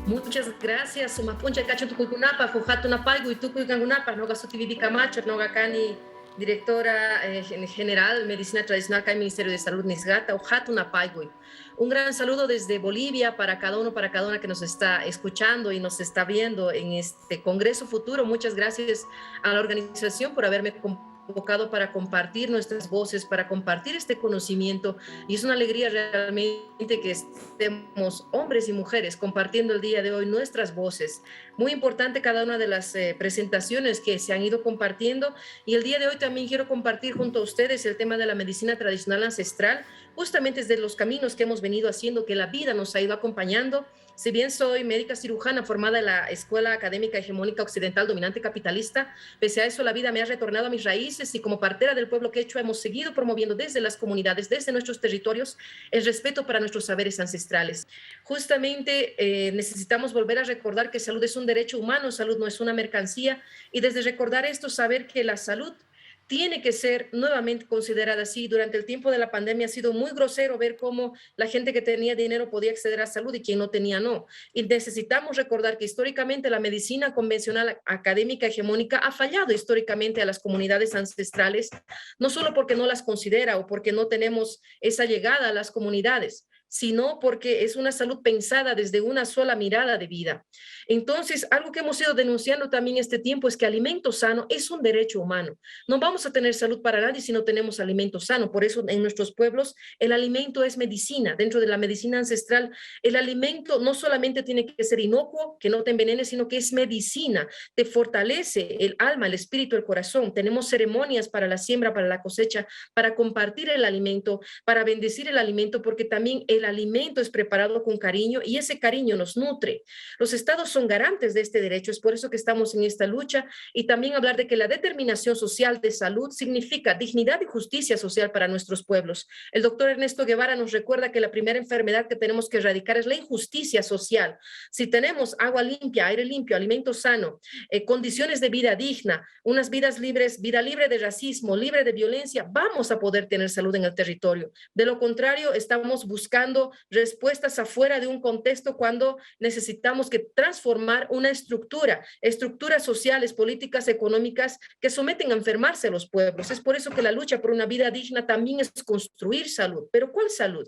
Muchas gracias. Sumapuncha cacho tucuicunapa, fujatu napaigu y tucuicangunapa, no gasuti Camacho, no gacani, directora general de Medicina Tradicional acá en el Ministerio de Salud Nisgata, ujatu napaigu. Un gran saludo desde Bolivia para cada uno, para cada una que nos está escuchando y nos está viendo en este Congreso Futuro. Muchas gracias a la organización por haberme convocado para compartir nuestras voces, para compartir este conocimiento, y es una alegría realmente que estemos hombres y mujeres compartiendo el día de hoy nuestras voces. Muy importante cada una de las presentaciones que se han ido compartiendo, y el día de hoy también quiero compartir junto a ustedes el tema de la medicina tradicional ancestral, justamente desde los caminos que hemos venido haciendo, que la vida nos ha ido acompañando. Si bien soy médica cirujana formada en la Escuela Académica Hegemónica Occidental Dominante Capitalista, pese a eso la vida me ha retornado a mis raíces, y como partera del pueblo quechua hemos seguido promoviendo desde las comunidades, desde nuestros territorios, el respeto para nuestros saberes ancestrales. Justamente necesitamos volver a recordar que salud es un derecho humano, salud no es una mercancía, y desde recordar esto, saber que la salud tiene que ser nuevamente considerada así. Durante el tiempo de la pandemia ha sido muy grosero ver cómo la gente que tenía dinero podía acceder a salud y quien no tenía no. Y necesitamos recordar que históricamente la medicina convencional académica hegemónica ha fallado históricamente a las comunidades ancestrales, no solo porque no las considera o porque no tenemos esa llegada a las comunidades, sino porque es una salud pensada desde una sola mirada de vida. Entonces, algo que hemos ido denunciando también este tiempo es que alimento sano es un derecho humano. No vamos a tener salud para nadie si no tenemos alimento sano. Por eso en nuestros pueblos el alimento es medicina. Dentro de la medicina ancestral, el alimento no solamente tiene que ser inocuo, que no te envenene, sino que es medicina. Te fortalece el alma, el espíritu, el corazón. Tenemos ceremonias para la siembra, para la cosecha, para compartir el alimento, para bendecir el alimento, porque también el alimento es preparado con cariño y ese cariño nos nutre. Los estados son garantes de este derecho, es por eso que estamos en esta lucha, y también hablar de que la determinación social de salud significa dignidad y justicia social para nuestros pueblos. El doctor Ernesto Guevara nos recuerda que la primera enfermedad que tenemos que erradicar es la injusticia social. Si tenemos agua limpia, aire limpio, alimento sano, condiciones de vida digna, unas vidas libres, vida libre de racismo, libre de violencia, vamos a poder tener salud en el territorio. De lo contrario, estamos buscando respuestas afuera de un contexto cuando necesitamos que transformar una estructuras sociales, políticas, económicas que someten a enfermarse a los pueblos. Es por eso que la lucha por una vida digna también es construir salud. ¿Pero cuál salud?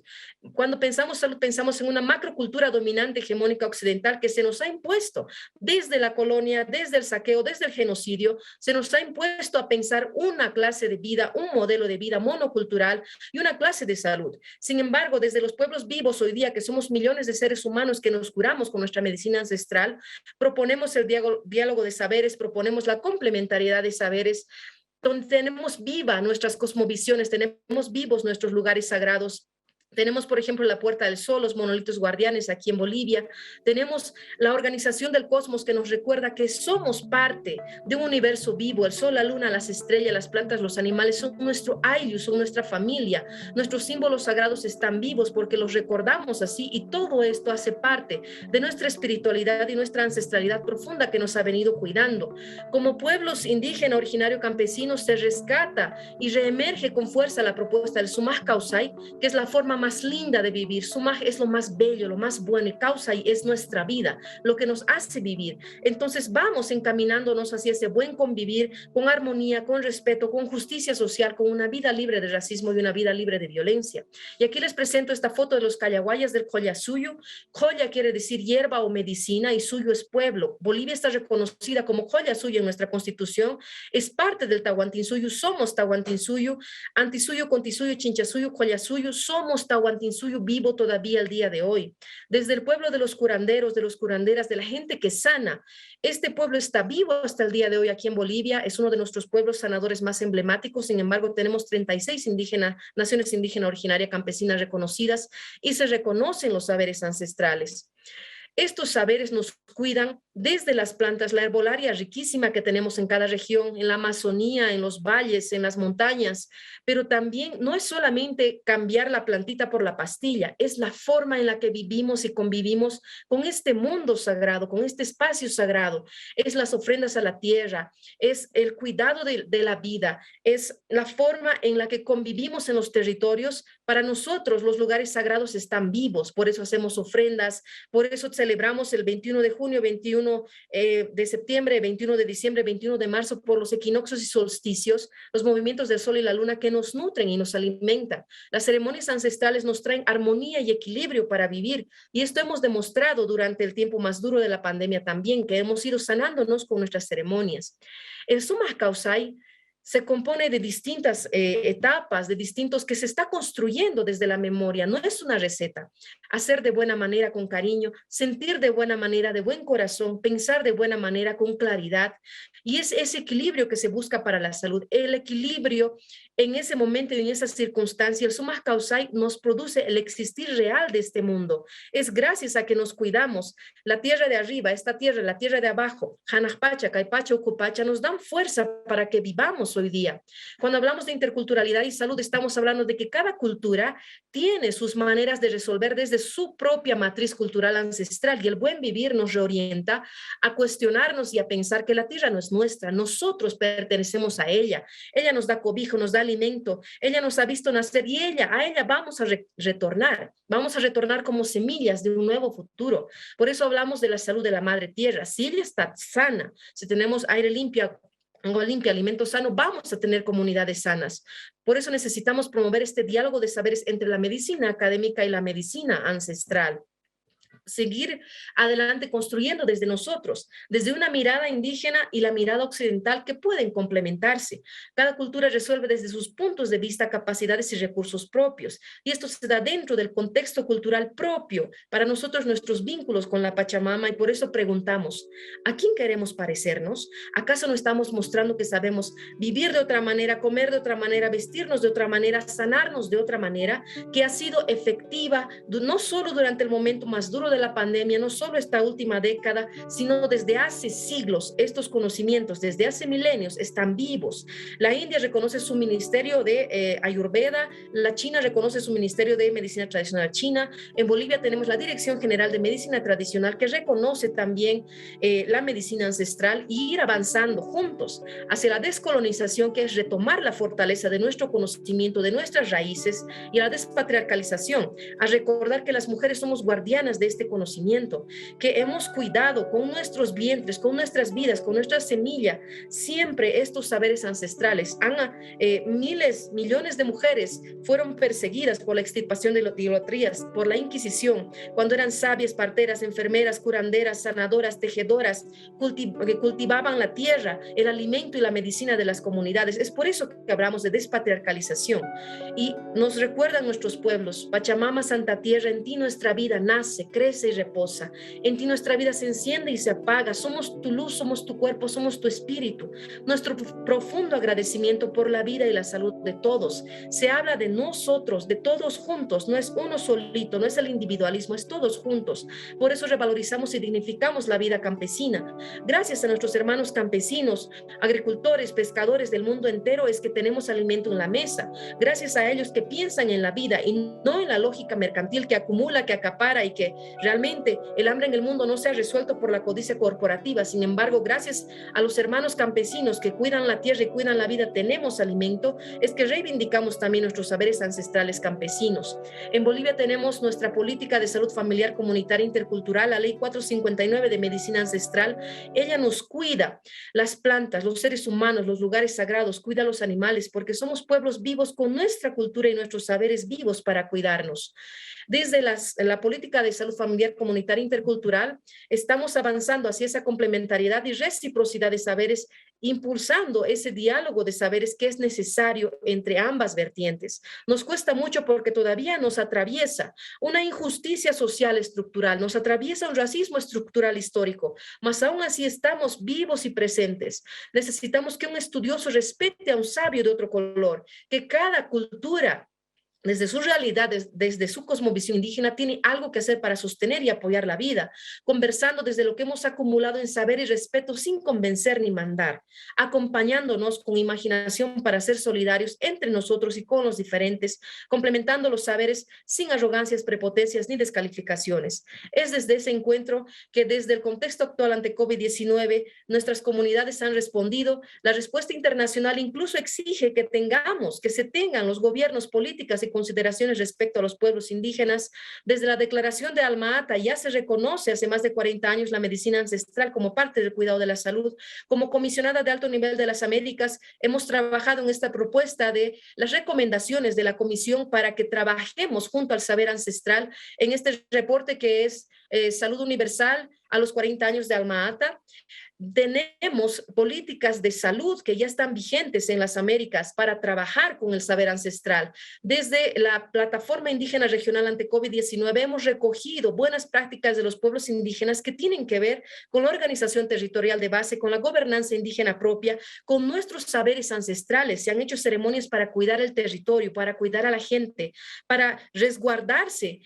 Cuando pensamos salud, pensamos en una macrocultura dominante hegemónica occidental que se nos ha impuesto desde la colonia, desde el saqueo, desde el genocidio, se nos ha impuesto a pensar una clase de vida, un modelo de vida monocultural y una clase de salud. Sin embargo, desde los pueblos vivos hoy día, que somos millones de seres humanos que nos curamos con nuestra medicina ancestral, proponemos el diálogo de saberes, proponemos la complementariedad de saberes, donde tenemos viva nuestras cosmovisiones, tenemos vivos nuestros lugares sagrados. Tenemos, por ejemplo, la Puerta del Sol, los monolitos guardianes aquí en Bolivia. Tenemos la Organización del Cosmos que nos recuerda que somos parte de un universo vivo. El sol, la luna, las estrellas, las plantas, los animales son nuestro ayllu, son nuestra familia. Nuestros símbolos sagrados están vivos porque los recordamos así, y todo esto hace parte de nuestra espiritualidad y nuestra ancestralidad profunda que nos ha venido cuidando. Como pueblos indígenas, originario, campesinos, se rescata y reemerge con fuerza la propuesta del Sumaj Causay, que es la forma más linda de vivir. Sumaj es lo más bello, lo más bueno, y Causay es nuestra vida, lo que nos hace vivir. Entonces vamos encaminándonos hacia ese buen convivir, con armonía, con respeto, con justicia social, con una vida libre de racismo y una vida libre de violencia. Y aquí les presento esta foto de los Callaguayas del Collasuyo. Colla quiere decir hierba o medicina y suyo es pueblo. Bolivia está reconocida como Collasuyo en nuestra constitución, es parte del Tahuantinsuyo, somos Tahuantinsuyo, Antisuyo, Contisuyo, Chinchasuyo, Collasuyo, somos Tahuantinsuyo vivo todavía el día de hoy. Desde el pueblo de los curanderos, de los curanderas, de la gente que sana, este pueblo está vivo hasta el día de hoy aquí en Bolivia, es uno de nuestros pueblos sanadores más emblemáticos. Sin embargo, tenemos 36 naciones indígenas originarias campesinas reconocidas, y se reconocen los saberes ancestrales. Estos saberes nos cuidan desde las plantas, la herbolaria riquísima que tenemos en cada región, en la Amazonía, en los valles, en las montañas, pero también no es solamente cambiar la plantita por la pastilla, es la forma en la que vivimos y convivimos con este mundo sagrado, con este espacio sagrado, es las ofrendas a la tierra, es el cuidado de la vida, es la forma en la que convivimos en los territorios Para nosotros los lugares sagrados están vivos, por eso hacemos ofrendas, por eso celebramos el 21 de junio, 21 de septiembre, 21 de diciembre, 21 de marzo por los equinoccios y solsticios, los movimientos del sol y la luna que nos nutren y nos alimentan. Las ceremonias ancestrales nos traen armonía y equilibrio para vivir, y esto hemos demostrado durante el tiempo más duro de la pandemia también, que hemos ido sanándonos con nuestras ceremonias. El Sumas Causay se compone de distintas etapas, de distintos que se está construyendo desde la memoria. No es una receta. Hacer de buena manera con cariño, sentir de buena manera, de buen corazón, pensar de buena manera con claridad. Y es ese equilibrio que se busca para la salud. El equilibrio en ese momento y en esa circunstancia, el Sumas Causay nos produce el existir real de este mundo. Es gracias a que nos cuidamos. La tierra de arriba, esta tierra, la tierra de abajo, Hanajpacha, Caipacha, Ucupacha, nos dan fuerza para que vivamos hoy día. Cuando hablamos de interculturalidad y salud, estamos hablando de que cada cultura tiene sus maneras de resolver desde su propia matriz cultural ancestral, y el buen vivir nos reorienta a cuestionarnos y a pensar que la tierra no es nuestra, nosotros pertenecemos a ella. Ella nos da cobijo, nos da alimento, ella nos ha visto nacer y a ella vamos a vamos a retornar como semillas de un nuevo futuro. Por eso hablamos de la salud de la madre tierra. Si ella está sana, si tenemos aire limpio, agua limpia, alimento sano, vamos a tener comunidades sanas. Por eso necesitamos promover este diálogo de saberes entre la medicina académica y la medicina ancestral. Seguir adelante construyendo desde nosotros, desde una mirada indígena y la mirada occidental que pueden complementarse. Cada cultura resuelve desde sus puntos de vista, capacidades y recursos propios, y esto se da dentro del contexto cultural propio para nosotros, nuestros vínculos con la Pachamama, y por eso preguntamos, ¿a quién queremos parecernos? ¿Acaso no estamos mostrando que sabemos vivir de otra manera, comer de otra manera, vestirnos de otra manera, sanarnos de otra manera, que ha sido efectiva no solo durante el momento más duro de la pandemia, no solo esta última década, sino desde hace siglos? Estos conocimientos, desde hace milenios, están vivos. La India reconoce su ministerio de Ayurveda, la China reconoce su ministerio de Medicina Tradicional China, en Bolivia tenemos la Dirección General de Medicina Tradicional que reconoce también la medicina ancestral, y ir avanzando juntos hacia la descolonización, que es retomar la fortaleza de nuestro conocimiento, de nuestras raíces, y a la despatriarcalización, a recordar que las mujeres somos guardianas de este conocimiento, que hemos cuidado con nuestros vientres, con nuestras vidas, con nuestra semilla, siempre estos saberes ancestrales. Miles, millones de mujeres fueron perseguidas por la extirpación de idolatrías, por la Inquisición, cuando eran sabias, parteras, enfermeras, curanderas, sanadoras, tejedoras, que cultivaban la tierra, el alimento y la medicina de las comunidades. Es por eso que hablamos de despatriarcalización, y nos recuerdan nuestros pueblos: Pachamama, Santa Tierra, en ti nuestra vida nace, crece y reposa, en ti nuestra vida se enciende y se apaga, somos tu luz, somos tu cuerpo, somos tu espíritu. Nuestro profundo agradecimiento por la vida y la salud de todos. Se habla de nosotros, de todos juntos, no es uno solito, no es el individualismo, es todos juntos. Por eso revalorizamos y dignificamos la vida campesina. Gracias a nuestros hermanos campesinos, agricultores, pescadores del mundo entero, es que tenemos alimento en la mesa. Gracias a ellos que piensan en la vida y no en la lógica mercantil que acumula, que acapara, y que realmente el hambre en el mundo no se ha resuelto por la codicia corporativa. Sin embargo, gracias a los hermanos campesinos que cuidan la tierra y cuidan la vida, tenemos alimento. Es que reivindicamos también nuestros saberes ancestrales campesinos. En Bolivia tenemos nuestra política de salud familiar comunitaria intercultural, la ley 459 de medicina ancestral. Ella nos cuida las plantas, los seres humanos, los lugares sagrados, cuida a los animales, porque somos pueblos vivos con nuestra cultura y nuestros saberes vivos para cuidarnos. Desde la política de salud familiar comunitaria intercultural, estamos avanzando hacia esa complementariedad y reciprocidad de saberes, impulsando ese diálogo de saberes que es necesario entre ambas vertientes. Nos cuesta mucho porque todavía nos atraviesa una injusticia social estructural, nos atraviesa un racismo estructural histórico, mas aún así estamos vivos y presentes. Necesitamos que un estudioso respete a un sabio de otro color, que cada cultura, desde su realidad, desde su cosmovisión indígena, tiene algo que hacer para sostener y apoyar la vida, conversando desde lo que hemos acumulado en saber y respeto, sin convencer ni mandar, acompañándonos con imaginación para ser solidarios entre nosotros y con los diferentes, complementando los saberes sin arrogancias, prepotencias ni descalificaciones. Es desde ese encuentro que, desde el contexto actual ante COVID-19, nuestras comunidades han respondido. La respuesta internacional incluso exige que se tengan los gobiernos, políticas y y consideraciones respecto a los pueblos indígenas. Desde la Declaración de Alma Ata ya se reconoce hace más de 40 años la medicina ancestral como parte del cuidado de la salud. Como comisionada de alto nivel de las Américas, hemos trabajado en esta propuesta de las recomendaciones de la Comisión para que trabajemos junto al saber ancestral en este reporte que es Salud Universal a los 40 años de Alma Ata. Tenemos políticas de salud que ya están vigentes en las Américas para trabajar con el saber ancestral. Desde la Plataforma Indígena Regional ante COVID-19 hemos recogido buenas prácticas de los pueblos indígenas que tienen que ver con la organización territorial de base, con la gobernanza indígena propia, con nuestros saberes ancestrales. Se han hecho ceremonias para cuidar el territorio, para cuidar a la gente, para resguardarse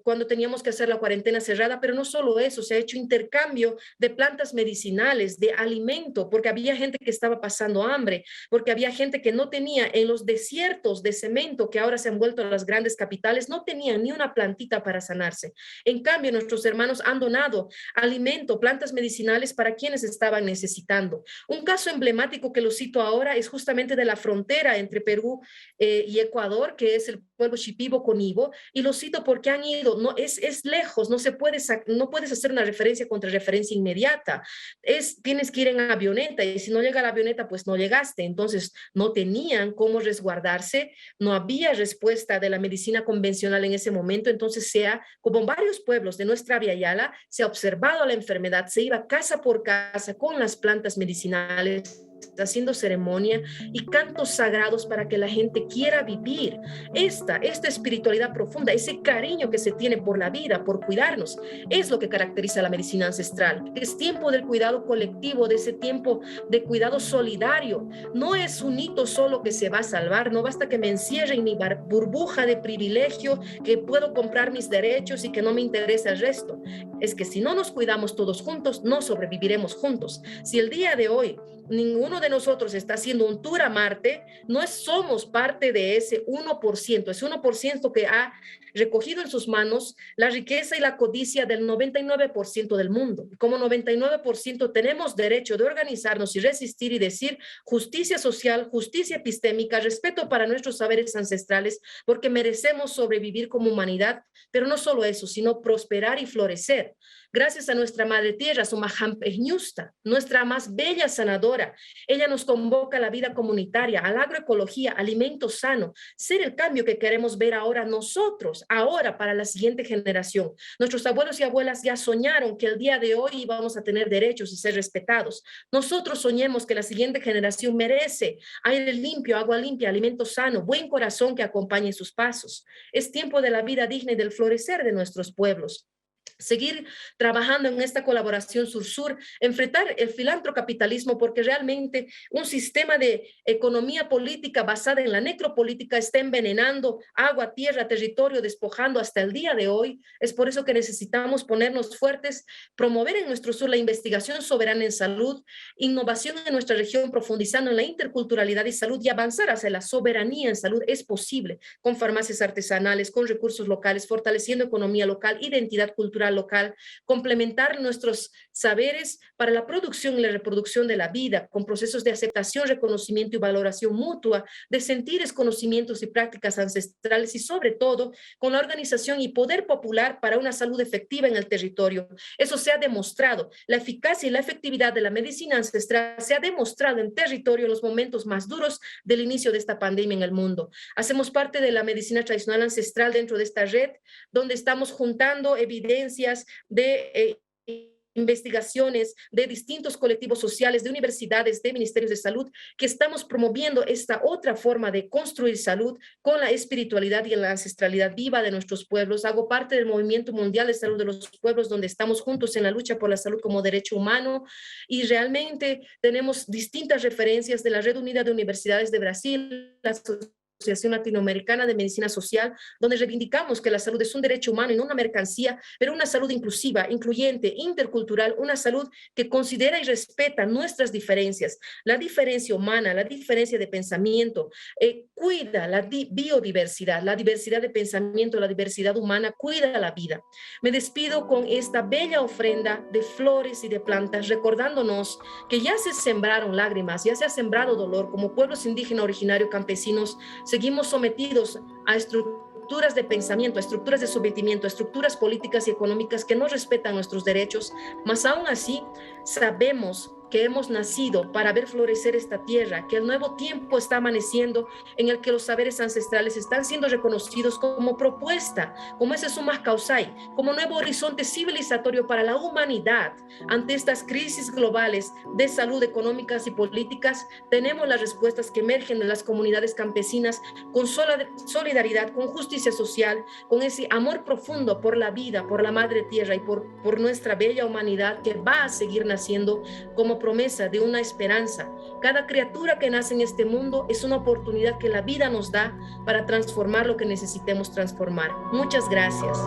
cuando teníamos que hacer la cuarentena cerrada, pero no solo eso, se ha hecho intercambio de plantas medicinales, de alimento, porque había gente que estaba pasando hambre, porque había gente que no tenía en los desiertos de cemento que ahora se han vuelto las grandes capitales, no tenían ni una plantita para sanarse. En cambio, nuestros hermanos han donado alimento, plantas medicinales para quienes estaban necesitando. Un caso emblemático que lo cito ahora es justamente de la frontera entre Perú y Ecuador, que es el pueblo Shipibo con Ibo, y lo cito porque han ido, no, es lejos, no puedes hacer una referencia contra referencia inmediata. Tienes que ir en avioneta y si no llega la avioneta, pues no llegaste. Entonces, no tenían cómo resguardarse, no había respuesta de la medicina convencional en ese momento. Entonces, como en varios pueblos de nuestra Via Yala, se ha observado la enfermedad, se iba casa por casa con las plantas medicinales, haciendo ceremonia y cantos sagrados para que la gente quiera vivir esta espiritualidad profunda, ese cariño que se tiene por la vida, por cuidarnos, es lo que caracteriza la medicina ancestral. Es tiempo del cuidado colectivo, de ese tiempo de cuidado solidario. No es un hito solo que se va a salvar, no basta que me encierre en mi burbuja de privilegio, que puedo comprar mis derechos y que no me interesa el resto. Es que si no nos cuidamos todos juntos, no sobreviviremos juntos. Si el día de hoy ninguno de nosotros está haciendo un tour a Marte, no somos parte de ese 1%, ese 1% que ha recogido en sus manos la riqueza y la codicia del 99% del mundo. Como 99% tenemos derecho de organizarnos y resistir y decir justicia social, justicia epistémica, respeto para nuestros saberes ancestrales, porque merecemos sobrevivir como humanidad, pero no solo eso, sino prosperar y florecer. Gracias a nuestra Madre Tierra, Sumahampeñusta, nuestra más bella sanadora. Ella nos convoca a la vida comunitaria, a la agroecología, alimento sano, ser el cambio que queremos ver ahora nosotros, ahora para la siguiente generación. Nuestros abuelos y abuelas ya soñaron que el día de hoy íbamos a tener derechos y ser respetados. Nosotros soñemos que la siguiente generación merece aire limpio, agua limpia, alimento sano, buen corazón que acompañe sus pasos. Es tiempo de la vida digna y del florecer de nuestros pueblos. Seguir trabajando en esta colaboración sur-sur, enfrentar el filantrocapitalismo, porque realmente un sistema de economía política basada en la necropolítica está envenenando agua, tierra, territorio, despojando hasta el día de hoy. Es por eso que necesitamos ponernos fuertes, promover en nuestro sur la investigación soberana en salud, innovación en nuestra región, profundizando en la interculturalidad y salud y avanzar hacia la soberanía en salud. Es posible con farmacias artesanales, con recursos locales, fortaleciendo economía local, identidad cultural local, complementar nuestros saberes para la producción y la reproducción de la vida, con procesos de aceptación, reconocimiento y valoración mutua de sentires, conocimientos y prácticas ancestrales y sobre todo con la organización y poder popular para una salud efectiva en el territorio. Eso se ha demostrado. La eficacia y la efectividad de la medicina ancestral se ha demostrado en territorio en los momentos más duros del inicio de esta pandemia en el mundo. Hacemos parte de la medicina tradicional ancestral dentro de esta red, donde estamos juntando evidencias de investigaciones de distintos colectivos sociales, de universidades, de ministerios de salud, que estamos promoviendo esta otra forma de construir salud con la espiritualidad y la ancestralidad viva de nuestros pueblos. Hago parte del Movimiento Mundial de Salud de los Pueblos, donde estamos juntos en la lucha por la salud como derecho humano, y realmente tenemos distintas referencias de la Red Unida de Universidades de Brasil, la Asociación Latinoamericana de Medicina Social, donde reivindicamos que la salud es un derecho humano y no una mercancía, pero una salud inclusiva, incluyente, intercultural, una salud que considera y respeta nuestras diferencias, la diferencia humana, la diferencia de pensamiento, cuida la biodiversidad, la diversidad de pensamiento, la diversidad humana, cuida la vida. Me despido con esta bella ofrenda de flores y de plantas, recordándonos que ya se sembraron lágrimas, ya se ha sembrado dolor como pueblos indígenas originarios campesinos. seguimos sometidos a estructuras de pensamiento, a estructuras de sometimiento, a estructuras políticas y económicas que no respetan nuestros derechos, mas aún así sabemos que hemos nacido para ver florecer esta tierra, que el nuevo tiempo está amaneciendo en el que los saberes ancestrales están siendo reconocidos como propuesta, como ese summa causae, como nuevo horizonte civilizatorio para la humanidad. Ante estas crisis globales de salud, económicas y políticas, tenemos las respuestas que emergen de las comunidades campesinas con solidaridad, con justicia social, con ese amor profundo por la vida, por la madre tierra y por nuestra bella humanidad que va a seguir naciendo como promesa de una esperanza. Cada criatura que nace en este mundo es una oportunidad que la vida nos da para transformar lo que necesitemos transformar. Muchas gracias.